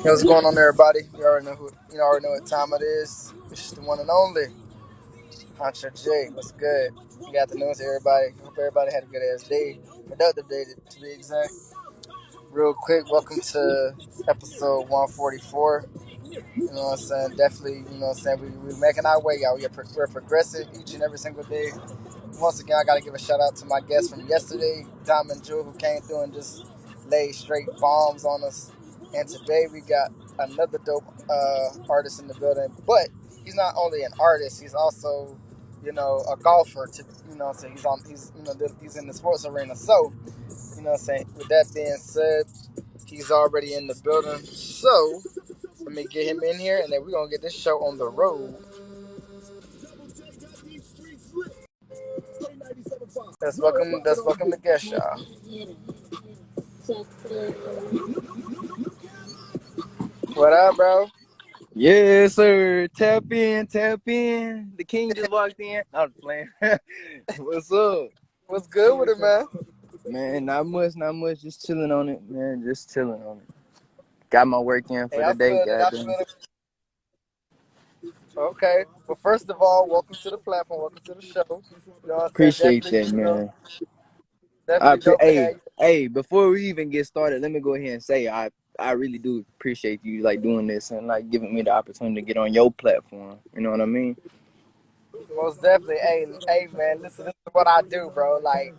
Hey, what's going on, everybody? You already know what time it is. It's the one and only Hunter J. What's good? Good afternoon to everybody. Hope everybody had a good ass day, productive day to be exact. Real quick, welcome to episode 144. You know what I'm saying? Definitely, you know what I'm saying? We're making our way out. We're progressing each and every single day. Once again, I got to give a shout out to my guest from yesterday, Diamond Jewel, who came through and just laid straight bombs on us. And today we got another dope artist in the building. But he's not only an artist; he's also, a golfer. So he's in the sports arena. So, with that being said, he's already in the building. So let me get him in here, and then we're gonna get this show on the road. Let's welcome the guest, y'all. What up, bro? Yes, sir. Tap in, tap in. The king just walked in. I'm playing. What's up? What's good with it, man? Man, not much, not much. Just chilling on it, man. Just chilling on it. Got my work in Hey, for I the day, feel it. I goddamn. feel it. Okay. Well, first of all, welcome to the platform. Welcome to the show. You know what I'm saying? Appreciate that, man. Definitely dope to have you. Hey, before we even get started, let me go ahead and say I really do appreciate you like doing this and like giving me the opportunity to get on your platform. You know what I mean? Most definitely. Hey, man. Listen, this is what I do, bro. Like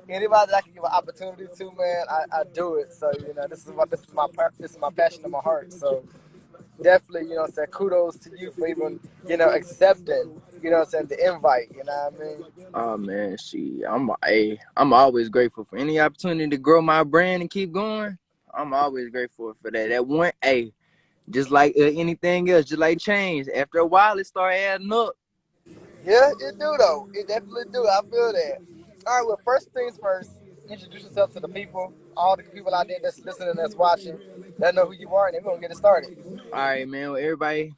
anybody that I can give an opportunity to, man, I do it. So this is my passion in my heart. So definitely, you know what I'm saying, kudos to you for even, accepting, what I'm saying, the invite, you know what I mean? Oh man, I'm always grateful for any opportunity to grow my brand and keep going. I'm always grateful for that. That one, just like anything else, just like change. After a while, it start adding up. Yeah, it do though. It definitely do. I feel that. All right, well, first things first, introduce yourself to the people, all the people out there that's listening, that's watching, that know who you are, and then we're gonna get it started. All right, man. Well, everybody,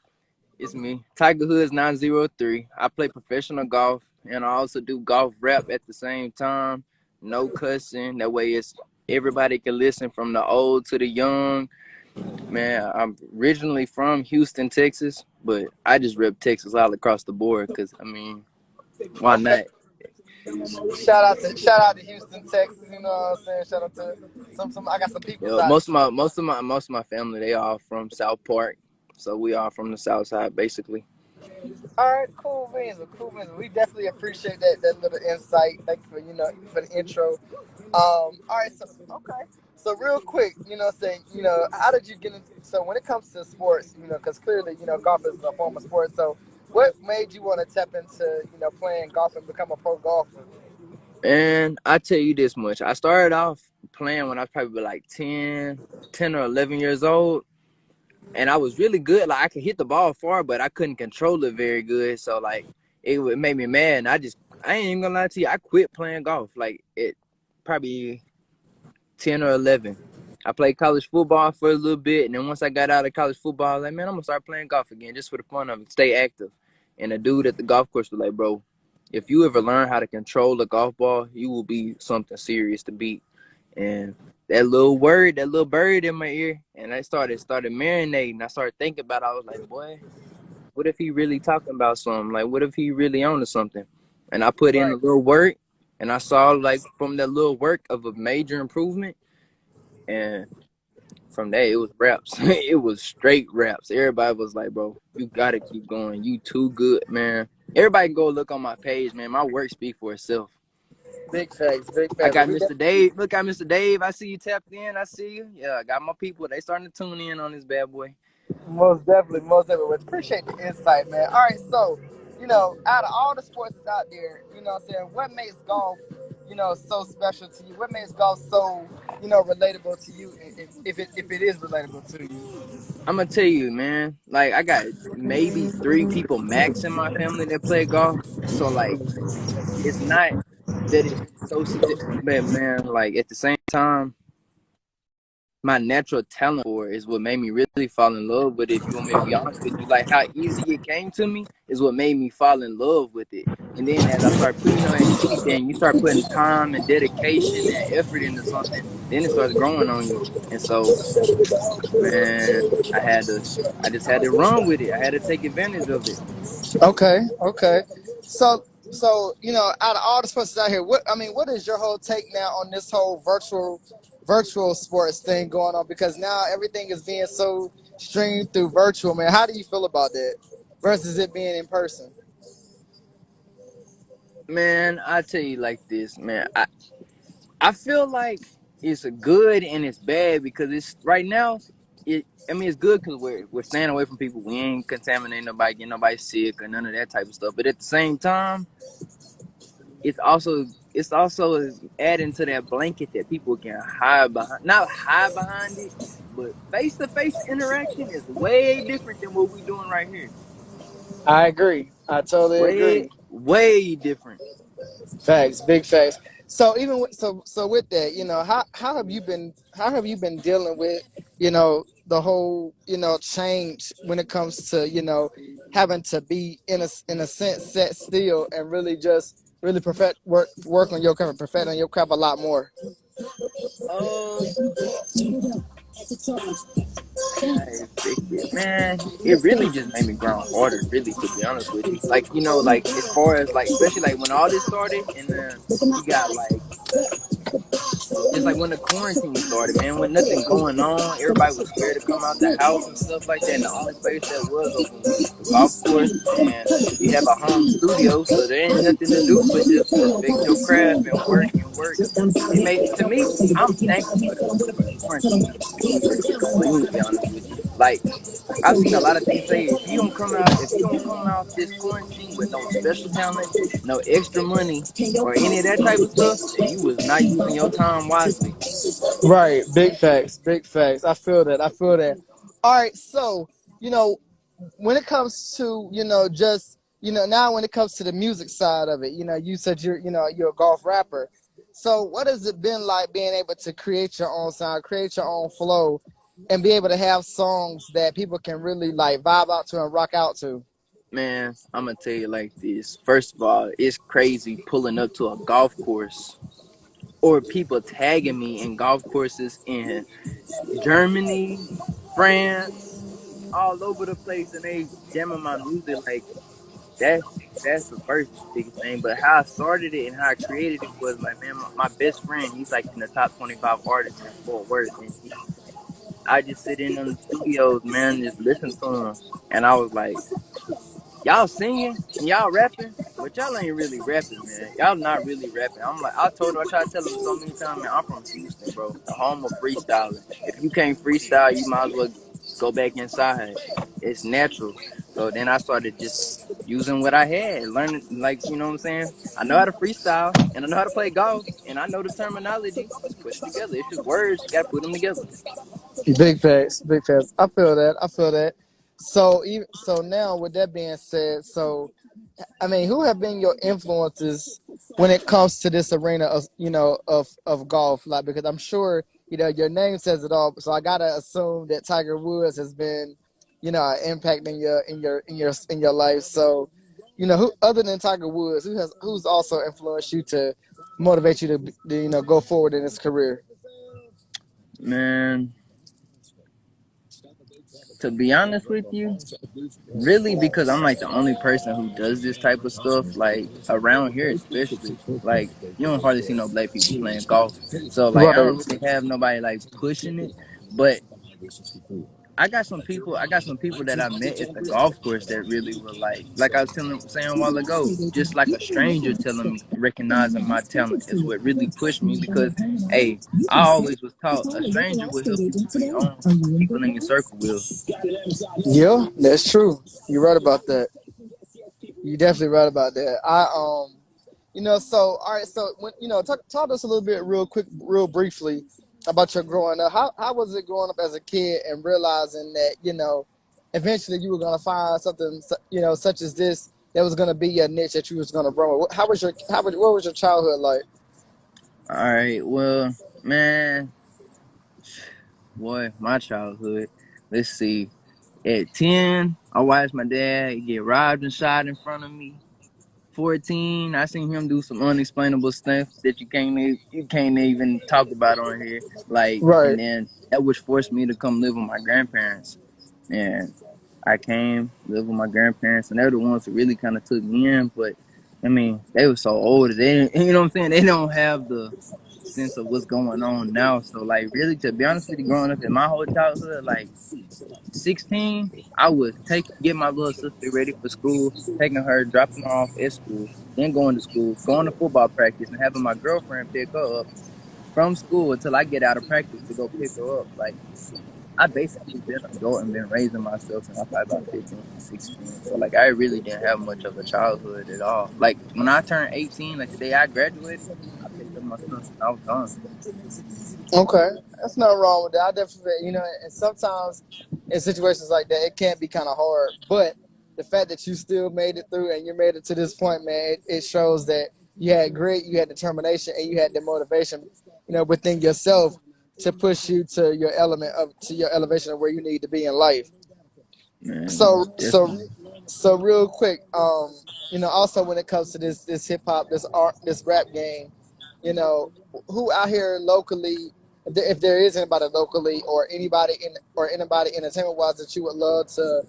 it's me, Tiger Hoods 903. I play professional golf, and I also do golf rap at the same time. No cussing. That way, it's everybody can listen from the old to the young. Man, I'm originally from Houston, Texas, but I just rep Texas all across the board because, I mean, why Okay. not? Shout out to Houston, Texas. You know what I'm saying? Shout out to some. I got some You peoples know, out. most of my family, they all from South Park, so we all from the South Side, basically. All right, cool beans. Cool beans. We definitely appreciate that little insight. Thank you for the intro. All right, so okay. So real quick, how did you get into? So when it comes to sports, because clearly, golf is a form of sport. So what made you want to tap into, playing golf and become a pro golfer? And I tell you this much, I started off playing when I was probably like 10 or 11 years old, and I was really good. Like I could hit the ball far, but I couldn't control it very good. So like it made me mad. And I ain't even gonna lie to you, I quit playing golf. Like it probably 10 or 11. I played college football for a little bit, and then once I got out of college football, I was like, man, I'm gonna start playing golf again just for the fun of it, stay active. And the dude at the golf course was like, bro, if you ever learn how to control a golf ball, you will be something serious to beat. And that little bird in my ear, and I started marinating. I started thinking about it. I was like, boy, what if he really talking about something? Like, what if he really on to something? And I put in a Right. little work, and I saw like from that little work of a major improvement. And from there, it was raps. It was straight raps. Everybody was like, bro, you gotta keep going. You too good, man. Everybody go look on my page, man. My work speak for itself. Big facts, big I facts. got Mr. Dave. Look at Mr. Dave. I see you tapped in. I see you. Yeah, I got my people. They starting to tune in on this bad boy. Most definitely, most definitely. Appreciate the insight, man. All right, so, out of all the sports that's out there, what I'm saying, what makes golf, so special to you? What makes golf so, relatable to you if it is relatable to you? I'm gonna tell you, man. Like I got maybe 3 people max in my family that play golf. So like, it's not that it's so, but man, like at the same time, my natural talent for is what made me really fall in love with it. If you want me to be honest with you, like how easy it came to me is what made me fall in love with it. And then as I start putting, as anything, you start putting time and dedication and effort into something, then it starts growing on you. And so, man, I just had to run with it. I had to take advantage of it. Okay, okay. So out of all the sports out here, what is your whole take now on this whole virtual sports thing going on? Because now everything is being so streamed through virtual. Man, how do you feel about that versus it being in person? Man, I tell you like this, man. I feel like it's a good and it's bad because it's right now. I mean, it's good because we're staying away from people. We ain't contaminating nobody, getting nobody sick or none of that type of stuff. But at the same time, it's also adding to that blanket that people can hide behind. Not hide behind it, but face to face interaction is way different than what we doing right here. I agree. I totally agree. Way different. Facts, big facts. So even with that, how have you been dealing with the whole change when it comes to having to be in a sense set still and really just really perfect work on your craft, perfect on your craft a lot more. Um, man, it really just made me grind harder, really, to be honest with you. Like, like as far as like, especially like when all this started, and then you got like, just like when the quarantine started, man, with nothing going on, everybody was scared to come out the house and stuff like that. And the only place that was open was the golf course, and you have a home studio, so there ain't nothing to do but just perfect your craft and work and work. It made to me, I'm thankful for the quarantine, to be completely honest with you. Like I've seen a lot of things say if you don't come out this quarantine with no special talent, no extra money, or any of that type of stuff, then you was not using your time wisely. Right, big facts, big facts. I feel that. I feel that. All right, so you know, when it comes to just now when it comes to the music side of it, you said you're a golf rapper. So what has it been like being able to create your own sound, create your own flow, and be able to have songs that people can really like vibe out to and rock out to? Man, I'm gonna tell you like this. First of all, it's crazy pulling up to a golf course or people tagging me in golf courses in Germany, France, all over the place, and they jamming my music. Like that's the first biggest thing. But how I started it and how I created it was like, man, my best friend, he's like in the top 25 artists in Fort Worth, and I just sit in the studios, man, just listen to him, and I was like, y'all singing and y'all rapping, but y'all ain't really rapping, man. Y'all not really rapping. I'm like, I tried to tell him so many times, man, I'm from Houston, bro, the home of freestyling. If you can't freestyle, you might as well go back inside. It's natural. So then I started just using what I had, learning, like, you know what I'm saying? I know how to freestyle and I know how to play golf and I know the terminology. Just put it together. It's just words. You got to put them together. Big facts, big facts. I feel that. I feel that. So now with that being said, I mean, who have been your influences when it comes to this arena of of golf? Like, because I'm sure your name says it all. So I gotta assume that Tiger Woods has been an impact in your life. So who other than Tiger Woods, who's also influenced you to motivate you to go forward in his career? Man, to be honest with you, really, because I'm like the only person who does this type of stuff, like around here, especially. Like, you don't hardly see no black people playing golf. So, like, I Right. don't really have nobody like pushing it. But I got some people that I met at the golf course that really were like I was saying a while ago, just like a stranger telling me, recognizing my talent is what really pushed me because, hey, I always was taught a stranger will help you before your own people in your circle will. Yeah, that's true. You're right about that. You're definitely right about that. So all right, so when talk to us a little bit, real quick, real briefly, about your growing up. How was it growing up as a kid and realizing that eventually you were gonna find something such as this that was gonna be your niche that you was gonna run with. What was your childhood like? All right, well, man. Boy, my childhood. Let's see. At 10, I watched my dad get robbed and shot in front of me. 14, I seen him do some unexplainable stuff that you can't even talk about on here. Like, and Right. then that which forced me to come live with my grandparents. And I came live with my grandparents, and they're the ones who really kind of took me in. But I mean, they were so old. They didn't, you know what I'm saying? They don't have the sense of what's going on now. So like, really, to be honest with you, growing up in my whole childhood, like 16, I would get my little sister ready for school, taking her, dropping her off at school, then going to school, going to football practice, and having my girlfriend pick her up from school until I get out of practice to go pick her up. Like, I basically been an adult and been raising myself since I was probably about 15, 16. So, like, I really didn't have much of a childhood at all. Like, when I turned 18, like the day I graduated, I picked up my stuff and I was gone. Okay, that's nothing wrong with that. I definitely, and sometimes in situations like that, it can be kind of hard. But the fact that you still made it through and you made it to this point, man, it shows that you had grit, you had determination, and you had the motivation, within yourself to push you to your elevation of where you need to be in life. Man, So most so definitely. so real quick, also when it comes to this hip hop, this art, this rap game, you know, who out here locally, if there is anybody locally or anybody entertainment wise that you would love to,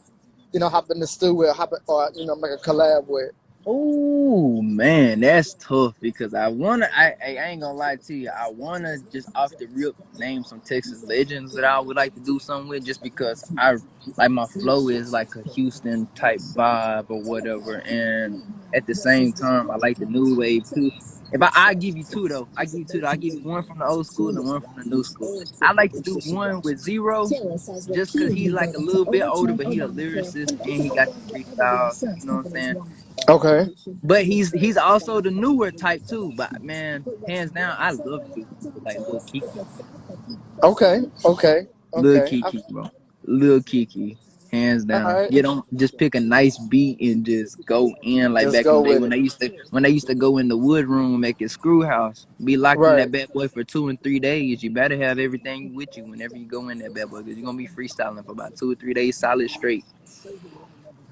hop in the stew with, or make a collab with. Oh man, that's tough because I ain't gonna lie to you. I wanna just off the rip name some Texas legends that I would like to do something with just because I like my flow is like a Houston type vibe or whatever. And at the same time I like the new wave too. If I give you two though, I give you one from the old school and one from the new school. I like to do one with Zero just cause he's like a little bit older, but he a lyricist and he got the freestyle, you know what I'm saying? Okay. But he's also the newer type too. But man, hands down, I love to do something with like Lil Kiki. Okay. Okay. Lil Okay. Kiki, bro. Lil Kiki. Hands All down. right. You don't just pick a nice beat and just go in like Just back in go the day with it. when they used to go in the wood room make a screw house. Be locked in Right. that bad boy for 2 and 3 days. You better have everything with you whenever you go in that bad boy because you're gonna be freestyling for about 2 or 3 days solid straight.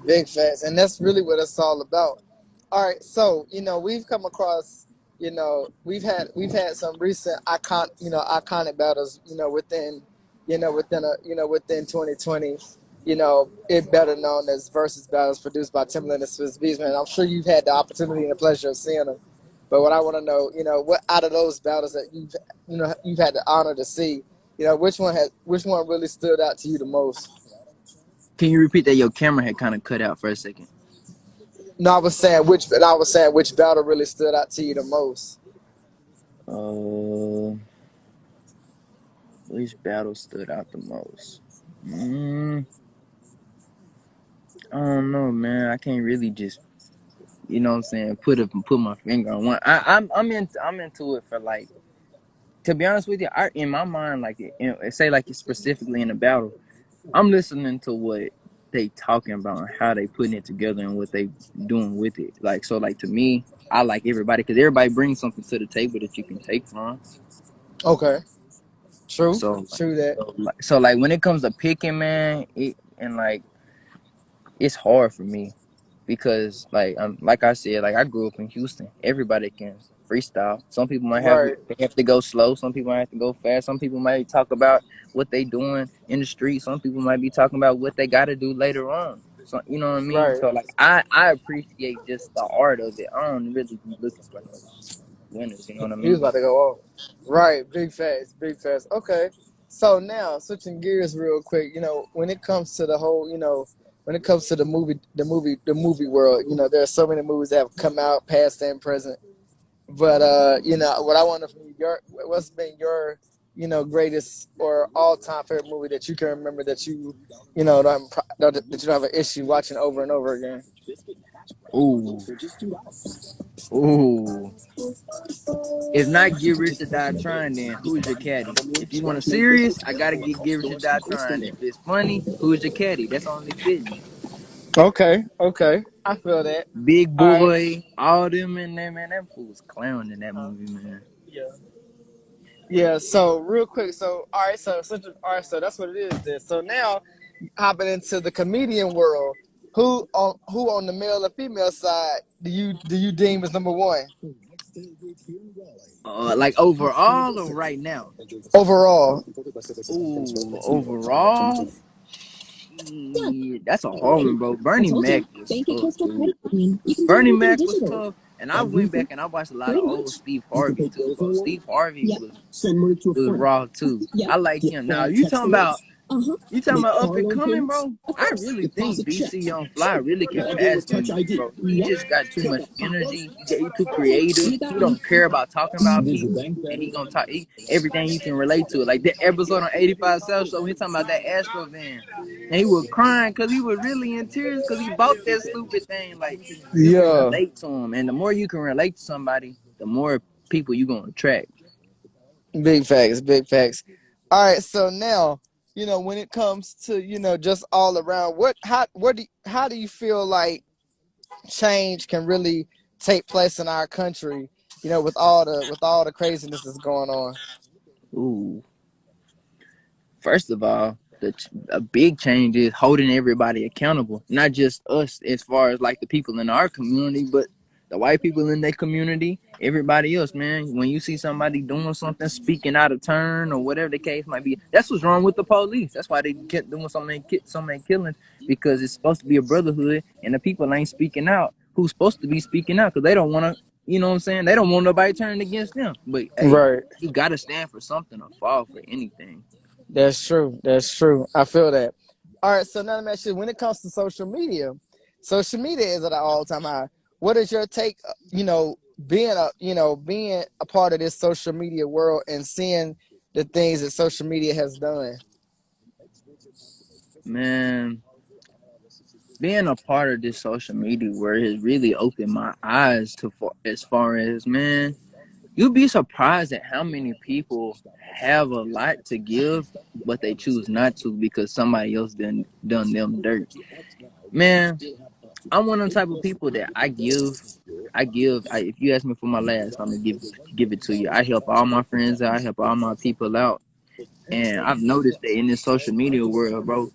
Big facts, and that's really what it's all about. All right, so we've come across, we've had some recent iconic battles, within 2020, it better known as versus battles produced by Timbaland and Swiss Beats, man. I'm sure you've had the opportunity and the pleasure of seeing them, but what I want to know, what out of those battles that you've had the honor to see, which one really stood out to you the most? Can you repeat that? Your camera had kind of cut out for a second. No, I was saying which battle really stood out to you the most. Uh, which battle stood out the most? Mm, I don't know, man. I can't really just, you know what I'm saying, put my finger on one. I'm into it for like, to be honest with you, I in my mind like say like it's specifically in a battle. I'm listening to what they talking about and how they putting it together and what they doing with it. Like so, like to me, I like everybody because everybody brings something to the table that you can take from. Okay, true, So, true that. so like when it comes to picking, man, and like it's hard for me because like I said, like I grew up in Houston. Everybody can freestyle. Some people might Right, have to go slow. Some people might have to go fast. Some people might talk about what they doing in the street. Some people might be talking about what they got to do later on. So you know what I mean. right. So like I appreciate just the art of it. I don't really be looking for no winners. You know what I He was mean? about to go off. Right, big facts, big facts. Okay, so now switching gears real quick. When it comes to the whole, when it comes to the movie world, there are so many movies that have come out, past and present. But what I want to from what's been your, greatest or all time favorite movie that you can remember that that you don't have an issue watching over and over again. Ooh, ooh. If not Get Rich or Die Trying, then who's your caddy? If you want a serious, I gotta Get Rich or Die Trying. If it's funny, who's your caddy? That's only fitting. Okay, okay, I feel that. Big All right. Boy, all them in there, man. That fool was clown in that movie, man. Yeah. Yeah. So real quick. So all right. All right. So that's what it is. Then. So now hopping into the comedian world, who on the male or female side do you deem as number one Like overall or right now? overall? Ooh, overall, shit, that's a hard one, bro. Bernie Mac was tough, dude. Bernie Mac was tough, and I went back and I watched a lot of old Steve Harvey too, bro. Steve Harvey was raw too. I like him. Now you talking about up and coming, bro? I really think DC Young Fly really can pass them niggas, bro. He just got too much energy. He too creative. He don't care about talking about people, and he gonna talk everything you can relate to. Like that episode on 85 South Show, he talking about that Astro van, and he was crying because he was really in tears because he bought that stupid thing. Like you can Yeah. relate to him, and the more you can relate to somebody, the more people you gonna attract. Big facts, big facts. All right, so now, when it comes to, just all around, how do you feel like change can really take place in our country, with all the craziness that's going on? Ooh. First of all, a big change is holding everybody accountable, not just us as far as like the people in our community, but the white people in their community, everybody else, man. When you see somebody doing something, speaking out of turn or whatever the case might be, that's what's wrong with the police. That's why they kept doing so many killings because it's supposed to be a brotherhood, and the people ain't speaking out. Who's supposed to be speaking out because they don't want to, you know what I'm saying? They don't want nobody turning against them. But hey, Right. you gotta stand for something or fall for anything. That's true. That's true. I feel that. All right, so now let me ask you, when it comes to social media is at an all-time high. What is your take, being a part of this social media world and seeing the things that social media has done? Man, being a part of this social media world has really opened my eyes to as far as, man, you'd be surprised at how many people have a lot to give, but they choose not to because somebody else done them dirt. Man, I'm one of the type of people that if you ask me for my last, I'm gonna give it to you. I help all my friends out, I help all my people out, and I've noticed that in this social media world, bro,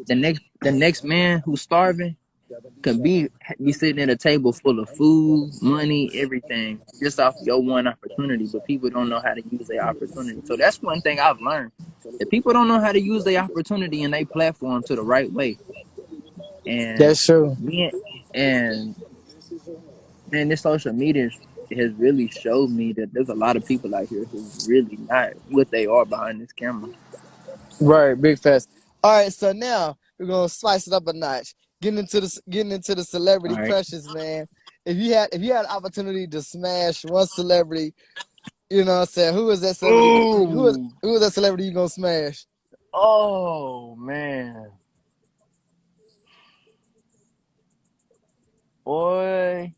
the next man who's starving can be sitting at a table full of food, money, everything, just off your one opportunity. But people don't know how to use their opportunity. So that's one thing I've learned. That people don't know how to use their opportunity and their platform to the right way. And That's true. me and man, this social media has really showed me that there's a lot of people out here who's really not what they are behind this camera. Right, big fast. All right, so now we're gonna slice it up a notch. Getting into the All celebrity right. crushes, man. If you had an opportunity to smash one celebrity, you know what I'm saying, who is that celebrity? Who is Ooh. who is that celebrity you gonna smash? Oh man. Boy.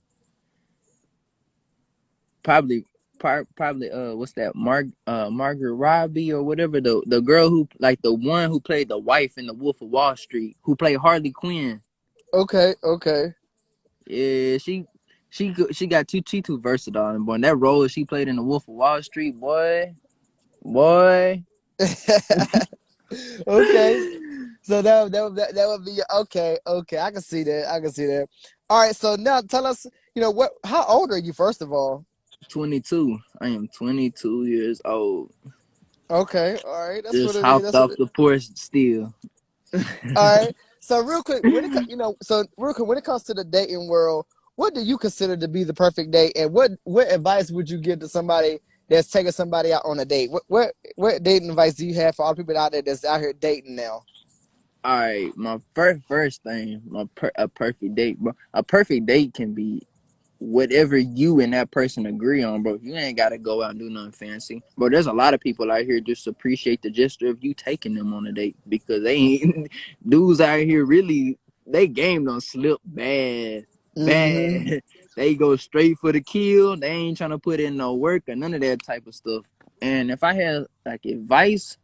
Probably probably what's that Margaret Robbie or whatever, the girl who like the one who played the wife in the Wolf of Wall Street, who played Harley Quinn. Okay, okay. Yeah, she got too versatile, and boy, in that role she played in the Wolf of Wall Street, boy. Okay. So that would be okay, okay. I can see that. I can see that. All right, so now tell us, how old are you first of all? 22. I am 22 years old. Okay, all right, that's what Just it is. hopped That's what off it. the porch still. All right. So real quick, when it comes to the dating world, what do you consider to be the perfect date, and what advice would you give to somebody that's taking somebody out on a date? What dating advice do you have for all the people out there that's out here dating now? All right, my first thing, a perfect date, bro. A perfect date can be whatever you and that person agree on, bro. You ain't gotta go out and do nothing fancy, bro. There's a lot of people out here just appreciate the gesture of you taking them on a date because they ain't dudes out here really they game don't slip Mm-hmm. bad. They go straight for the kill. They ain't trying to put in no work or none of that type of stuff. And if I had like advice,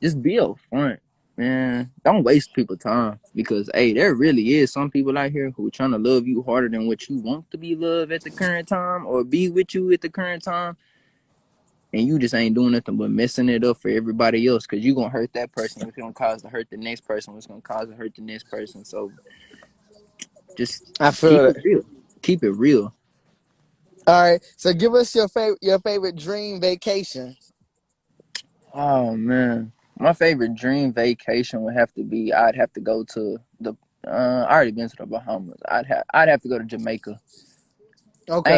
just be upfront, man. Don't waste people time because hey, there really is some people out here who are trying to love you harder than what you want to be loved at the current time or be with you at the current time. and you just ain't doing nothing but messing it up for everybody else, because you gonna hurt that person, which gonna cause to hurt the next person, which gonna cause to hurt the next person. So just I keep feel it it. real. Keep it real. All right. So give us your favorite dream vacation. Oh man, my favorite dream vacation would have to be. I'd have to go to the. I already been to the Bahamas. I'd have to go to Jamaica. Okay.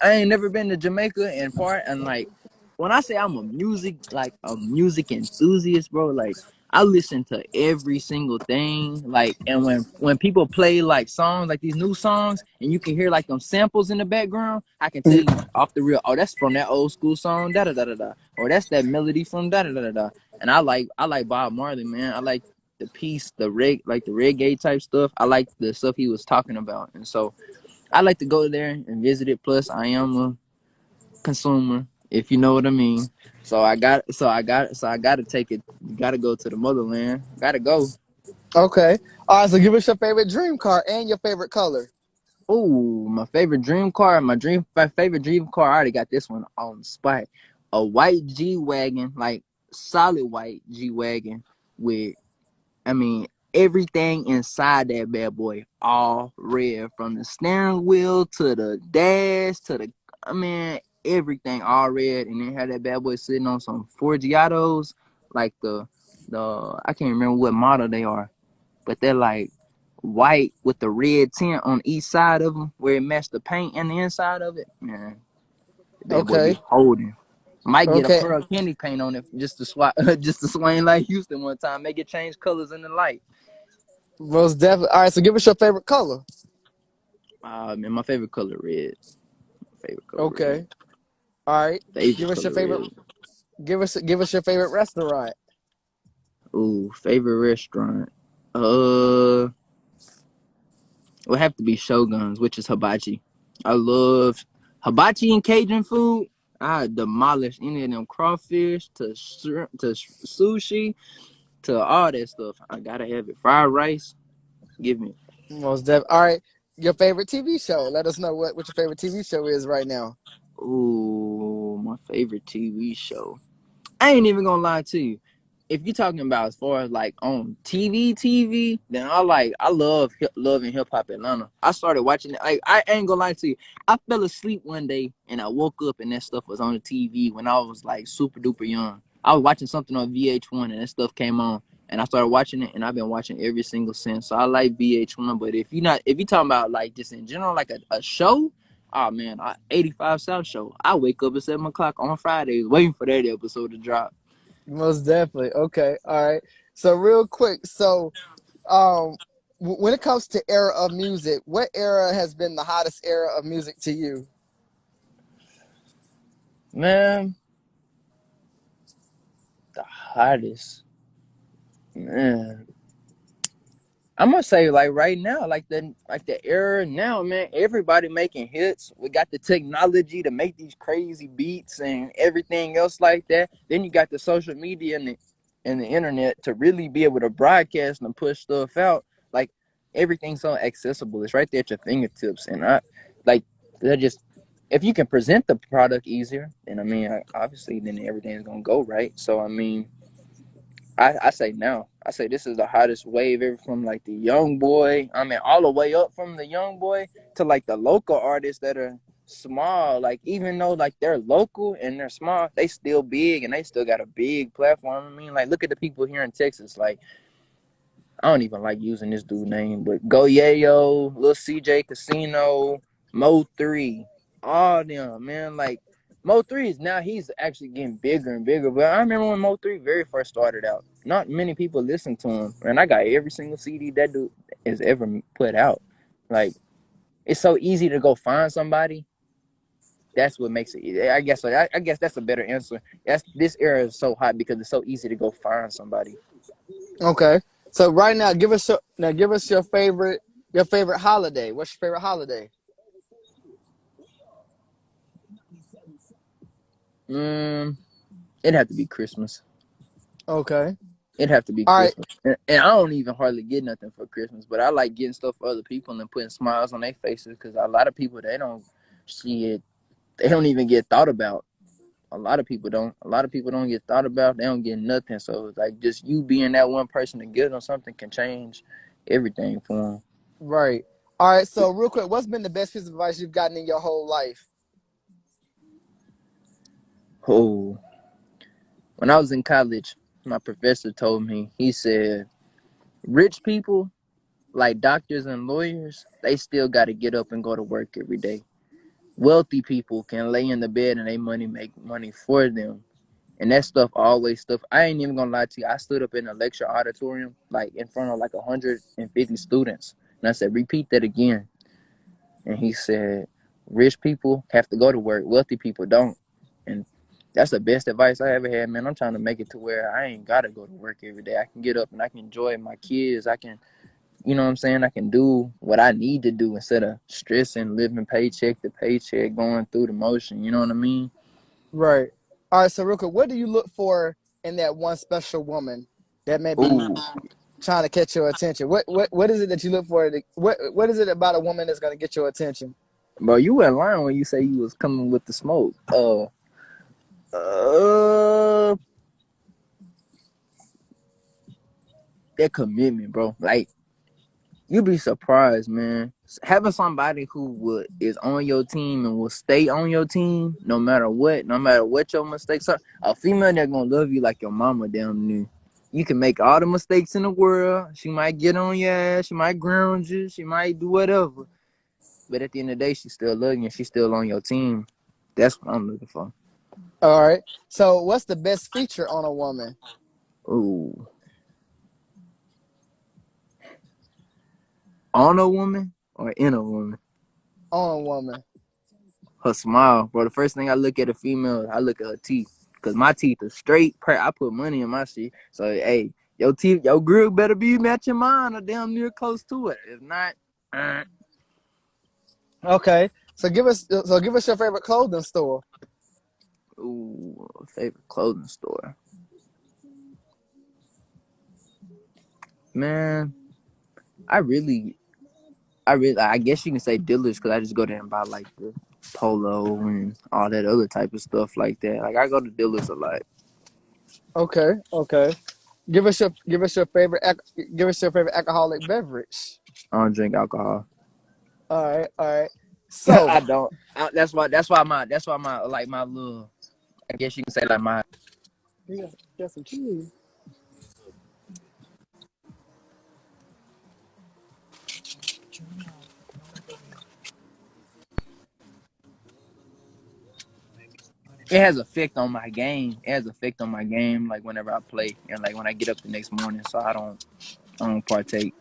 I ain't never been to Jamaica and part, and like when I say I'm a music enthusiast, bro, like I listen to every single thing. Like, and when people play like songs, like these new songs, and you can hear like them samples in the background, I can tell you off the real, oh, that's from that old school song, da da da da da, or that's that melody from da da da da da. And I like Bob Marley, man. I like the piece, like the reggae type stuff. I like the stuff he was talking about, and so I like to go there and visit it. Plus, I am a consumer, if you know what I mean. So I got to take it. You got to go to the motherland. Got to go. Okay. All right. So give us your favorite dream car and your favorite color. Oh, my favorite dream car. My favorite dream car. I already got this one on the spot. A white G wagon, like solid white G wagon with, I mean, everything inside that bad boy, all red, from the steering wheel to the dash to the, I mean, everything all red, and then had that bad boy sitting on some Forgiatos, like the I can't remember what model they are, but they're like white with the red tint on each side of them, where it matched the paint and the inside of it. Man, the bad boy be Okay. holding. Might get a Okay. pearl candy paint on it just to swap, just to swing like Houston one time, make it change colors in the light. Most definitely. All right. So give us your favorite color. Man, my favorite color red. Favorite color red. Okay. All right. Give Favorite us your color favorite. red. Give us your favorite restaurant. Ooh, favorite restaurant. Uh, would have to be Shogun's, which is hibachi. I love hibachi and Cajun food. I demolish any of them crawfish to shrimp to sushi to all that stuff. I gotta have it. Fried rice. Give me. Most definitely. All right. Your favorite TV show. Let us know what your favorite TV show is right now. Ooh, my favorite TV show. I ain't even gonna lie to you. If you're talking about as far as like on TV, then I love Love and Hip Hop Atlanta. I started watching it. Like, I ain't gonna lie to you. I fell asleep one day and I woke up and that stuff was on the TV when I was like super duper young. I was watching something on VH1 and that stuff came on and I started watching it and I've been watching every single since. So I like VH1, but if you talking about like just in general like a show, oh man, 85 South Show. I wake up at 7 o'clock on Fridays waiting for that episode to drop. Most definitely. Okay. All right. So real quick. So um, when it comes to era of music, what era has been the hottest era of music to you? Man, the hottest. Man, I'm gonna say like right now, like the era now, man. Everybody making hits. We got the technology to make these crazy beats and everything else like that. Then you got the social media and the internet to really be able to broadcast and push stuff out. Like everything's so accessible. It's right there at your fingertips. And I like they're just if you can present the product easier, then I mean, obviously, then everything's gonna go right. So I mean, I say now. I say this is the hottest wave ever from like the young boy. I mean, all the way up from the young boy to like the local artists that are small. Like even though like they're local and they're small, they still big and they still got a big platform. I mean, like look at the people here in Texas. Like I don't even like using this dude name, but Go Yayo, Lil CJ Casino, Mo3, all them, man. Like Mo3 is now he's actually getting bigger and bigger. But I remember when Mo3 very first started out, not many people listened to him. And I got every single CD that dude has ever put out. Like it's so easy to go find somebody. That's what makes it. I guess that's a better answer. This era is so hot because it's so easy to go find somebody. Okay. So right now, give us your favorite holiday. What's your favorite holiday? Mm, it'd have to be Christmas. Okay. It'd have to be All right. Christmas. And I don't even hardly get nothing for Christmas, but I like getting stuff for other people and putting smiles on their faces because a lot of people, they don't see it. They don't even get thought about A lot of people don't. A lot of people don't get thought about. They don't get nothing. So it's like just you being that one person to give them something can change everything for them. Right. All right. So real quick, what's been the best piece of advice you've gotten in your whole life? Oh, when I was in college, my professor told me. He said, "Rich people, like doctors and lawyers, they still got to get up and go to work every day. Wealthy people can lay in the bed and they money make money for them." And that stuff always stuff. I ain't even gonna lie to you. I stood up in a lecture auditorium, like in front of like 150 students, and I said, "Repeat that again." And he said, "Rich people have to go to work. Wealthy people don't." And that's the best advice I ever had, man. I'm trying to make it to where I ain't gotta go to work every day. I can get up and I can enjoy my kids. I can, you know what I'm saying? I can do what I need to do instead of stressing, living paycheck to paycheck, going through the motion. You know what I mean? Right. All right. So real quick, what do you look for in that one special woman that may be Ooh, trying to catch your attention? What is it that you look for? What is it about a woman that's going to get your attention? bro, you weren't lying when you say you was coming with the smoke. Uh, that commitment, bro. Like you'd be surprised, man. Having somebody who is on your team and will stay on your team no matter what your mistakes are. A female that gonna love you like your mama down there. You can make all the mistakes in the world. She might get on your ass. She might ground you. She might do whatever. But at the end of the day, she still love you and she's still on your team. That's what I'm looking for. All right. So what's the best feature on a woman? Ooh, on a woman or in a woman? On a woman. Her smile, bro. The first thing I look at a female, I look at her teeth. Cause my teeth are straight. I put money in my shit. So hey, your teeth, your grill better be matching mine or damn near close to it. If not, Okay. So give us your favorite clothing store. ooh, favorite clothing store. Man, I really, I guess you can say dealers because I just go there and buy like the polo and all that other type of stuff like that. Like I go to dealers a lot. Okay. Okay. Give us your favorite alcoholic beverage. I don't drink alcohol. All right. All right. So I don't. That's why my like my little. I guess you can say like my you got some cheese. it has effect on my game. It has effect on my game, like whenever I play and like when I get up the next morning. So I don't partake.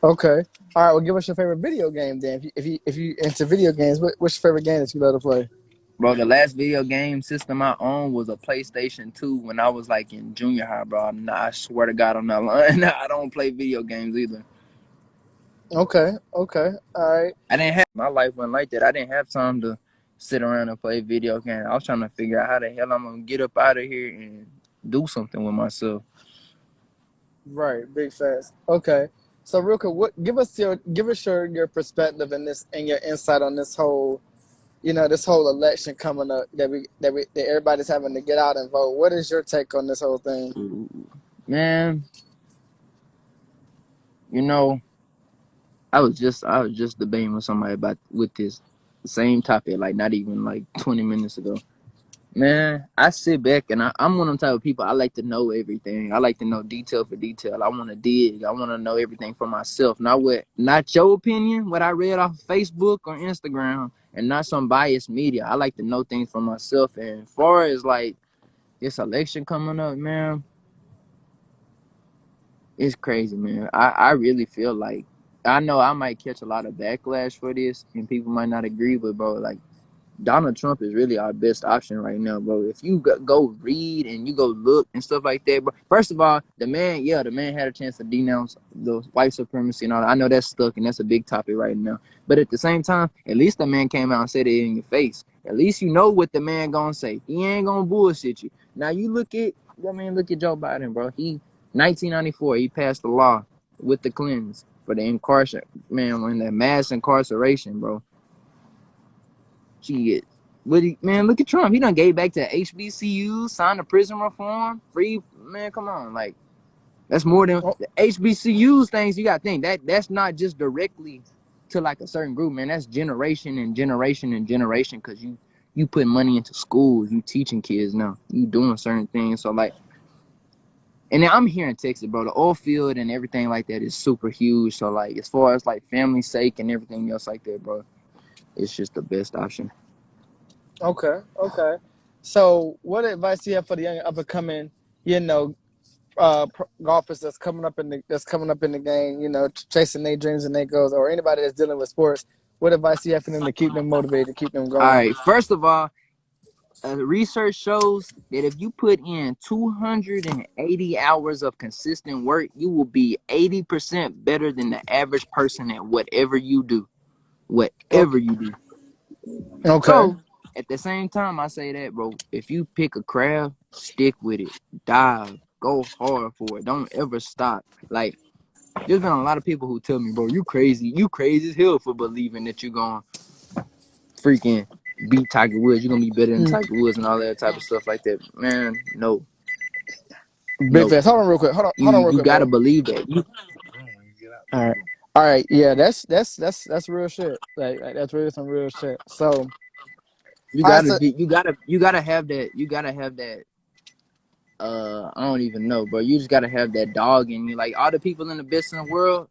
Okay. All right. Well, give us your favorite video game then. If you into video games, what's your favorite game that you love to play? Bro, the last video game system I owned was a PlayStation 2 when I was like in junior high, bro. I swear to God, I'm not lying. I don't play video games either. Okay. Okay. All right. I didn't have my life went like that. I didn't have time to sit around and play video games. I was trying to figure out how the hell I'm gonna get up out of here and do something with myself. Right. Big fast. Okay. So real quick, give us your perspective and your insight on this whole election coming up that everybody's having to get out and vote. What is your take on this whole thing? Ooh, man, you know, I was just debating with somebody about with this same topic, like not even like 20 minutes ago. Man, I sit back and I'm one of them type of people. I like to know everything. I like to know detail for detail. I want to dig. I want to know everything for myself. Not your opinion, what I read off Facebook or Instagram, and not some biased media. I like to know things for myself. And as far as like this election coming up, man, it's crazy, man. I really feel like I know I might catch a lot of backlash for this, and people might not agree, but bro, like Donald Trump is really our best option right now, bro. If you go read and you go look and stuff like that, bro. First of all, the man had a chance to denounce the white supremacy and all that. I know that's stuck and that's a big topic right now. But at the same time, at least the man came out and said it in your face. At least you know what the man gonna say. He ain't gonna bullshit you. Now you look at Joe Biden, bro. 1994, he passed the law with the Clintons for the when the mass incarceration, bro. Shit. But man, look at Trump. He done gave back to HBCU, signed the prison reform, free. Man, come on, like that's more than Oh, the HBCUs things. You gotta think that's not just directly to like a certain group, man. That's generation and generation and generation. Because you put money into schools, you teaching kids now, you doing certain things. So like, and then I'm here in Texas, bro. The oil field and everything like that is super huge. So like, as far as like family's sake and everything else like that, bro, it's just the best option. okay, okay. So, what advice do you have for the young up and coming, you know, golfers that's coming up in the game, chasing their dreams and their goals, or anybody that's dealing with sports? What advice do you have for them to keep them motivated, keep them All going? right, first of all, research shows that if you put in 280 hours of consistent work, you will be 80% better than the average person at whatever you do. Whatever Okay, you do. okay, So, at the same time, I say that, bro, if you pick a craft, stick with it. Dive. Go hard for it. Don't ever stop. Like, there's been a lot of people who tell me, bro, you crazy. You crazy as hell for believing that you're going to freaking beat Tiger Woods. You're going to be better than mm, Tiger Woods and all that type of stuff like that. Man, no. big No. fast. Hold on, real quick. Hold on, real You quick, got to bro. believe that. All right, all right. Yeah, that's real shit. Like that's really some real shit. So, You all right, got to so be you got to have that. You got to have that I don't even know, bro. You just got to have that dog in you. Like all the people in the best in the world,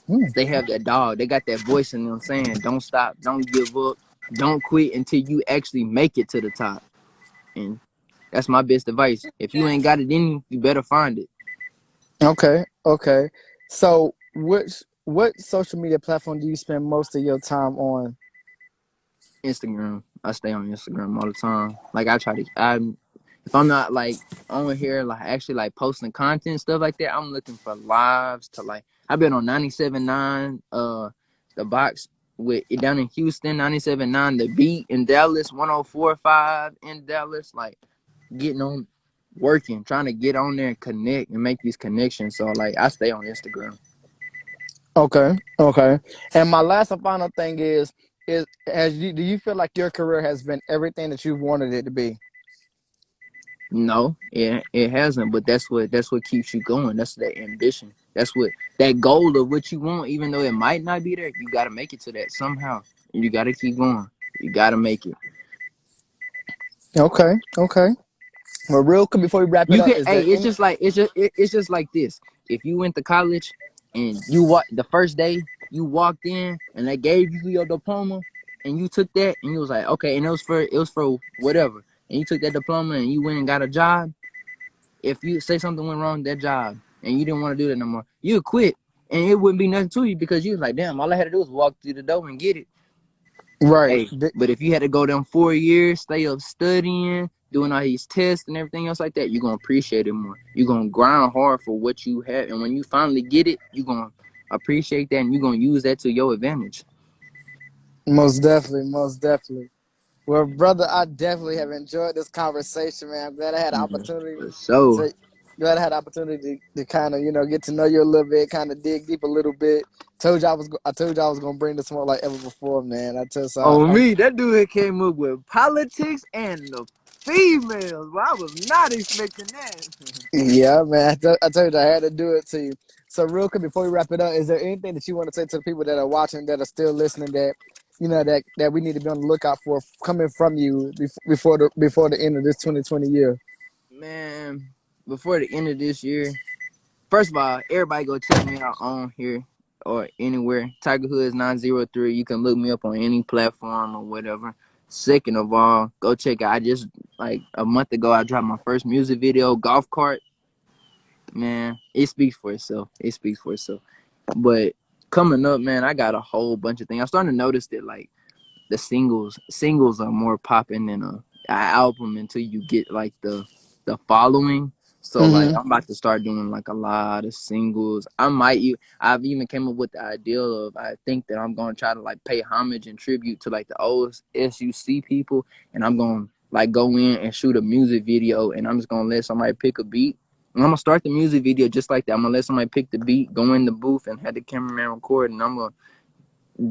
mm, they have that dog. They got that voice in them saying, "Don't stop, don't give up, don't quit until you actually make it to the top." And that's my best advice. If you ain't got it in you, you better find it. okay, okay. So, what social media platform do you spend most of your time on? Instagram. I stay on Instagram all the time. Like I try to. If I'm not like on here, like actually like posting content stuff like that, I'm looking for lives to like. I've been on 97.9, the box with it down in Houston, 97.9, the beat in Dallas, 104.5 in Dallas. Like getting on, working, trying to get on there and connect and make these connections. So like I stay on Instagram. Okay, okay. And my last and final thing is do you feel like your career has been everything that you've wanted it to be? No, it hasn't. But that's what keeps you going. That's that ambition. That's what that goal of what you want. Even though it might not be there, you got to make it to that somehow. You got to keep going. You got to make it. Okay, okay. Well, real quick before we wrap it You up, can. is Hey, there it's any? just like it's just like this. If you went to college and you the first day you walked in and they gave you your diploma and you took that and you was like, okay, and it was for whatever, and you took that diploma and you went and got a job. If you say something went wrong with that job and you didn't want to do that no more, you would quit and it wouldn't be nothing to you because you was like, damn, all I had to do was walk through the door and get it. Right. Hey, but if you had to go them 4 years, stay up studying, doing all these tests and everything else like that, you're gonna appreciate it more. You're gonna grind hard for what you have, and when you finally get it, you're gonna appreciate that and you're gonna use that to your advantage. Most definitely, most definitely. Well, brother, I definitely have enjoyed this conversation, man. I'm glad I had an Yeah, opportunity for sure. to glad I had an opportunity to kind of, get to know you a little bit, kind of dig deep a little bit. I told you I was gonna bring this one like ever before, man. I tell you, so On me, that dude came up with politics and the females. Well, I was not expecting that. yeah, man. I told you I had to do it to you. So real quick before we wrap it up, is there anything that you want to say to the people that are watching, that are still listening, that that we need to be on the lookout for coming from you before the end of this 2020 year? Man, before the end of this year, first of all, everybody go check me out on here or anywhere. Tiger Hoods 903. You can look me up on any platform or whatever. Second of all, go check out. I just like a month ago I dropped my first music video, Golf Cart. Man, it speaks for itself. It speaks for itself. But coming up, man, I got a whole bunch of things. I'm starting to notice that like the singles are more popping than a album until you get like the following. So like Mm-hmm. I'm about to start doing like a lot of singles. I've even came up with the idea of, I think that I'm gonna try to like pay homage and tribute to like the old SUC people, and I'm gonna like go in and shoot a music video, and I'm just gonna let somebody pick a beat. And I'm gonna start the music video just like that. I'm gonna let somebody pick the beat, go in the booth, and have the cameraman record, and I'm gonna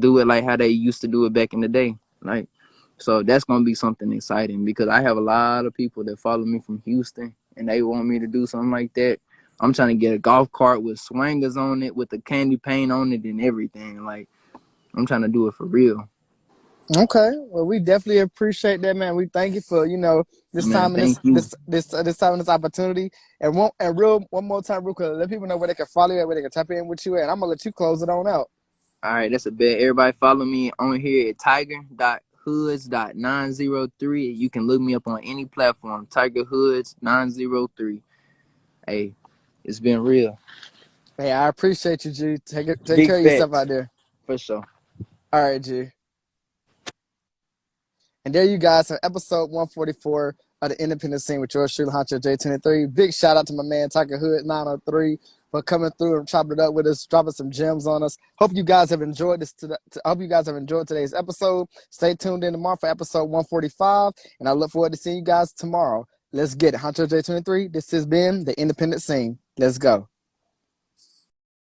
do it like how they used to do it back in the day. Like So that's gonna be something exciting because I have a lot of people that follow me from Houston and they want me to do something like that. I'm trying to get a golf cart with swingers on it, with the candy paint on it and everything. Like I'm trying to do it for real. Okay, well, we definitely appreciate that, man. We thank you for this Man, time and thank you. this time and this opportunity. And one more time, real quick, let people know where they can follow you, where they can tap in with you, and I'm gonna let you close it on out. All right, that's a bet. Everybody follow me on here at tiger.hoods.903. You can look me up on any platform. Tiger Hoods 903. Hey, it's been real. Hey, I appreciate you, G. Take Big care of yourself out facts there. for sure. All right, G. And there you guys have episode 144 of the Independent Scene with yours truly, Honcho J23. Big shout out to my man Tiger Hood 903 for coming through and chopping it up with us, dropping some gems on us. Hope you guys have enjoyed hope you guys have enjoyed today's episode. Stay tuned in tomorrow for episode 145, and I look forward to seeing you guys tomorrow. Let's get it. Honcho J23. This has been the Independent Scene. Let's go.